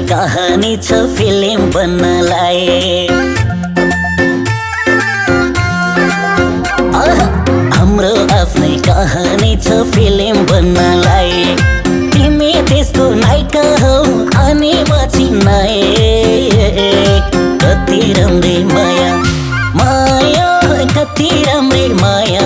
कहानी छ फिल्म बन्नलाई। हाम्रो आफ्नै कहानी छ फिल्म बन्नलाई। तिमी त्यसको नायिका हौ अनि म चिनायक। कति राम्रै माया माया, कति राम्रै माया।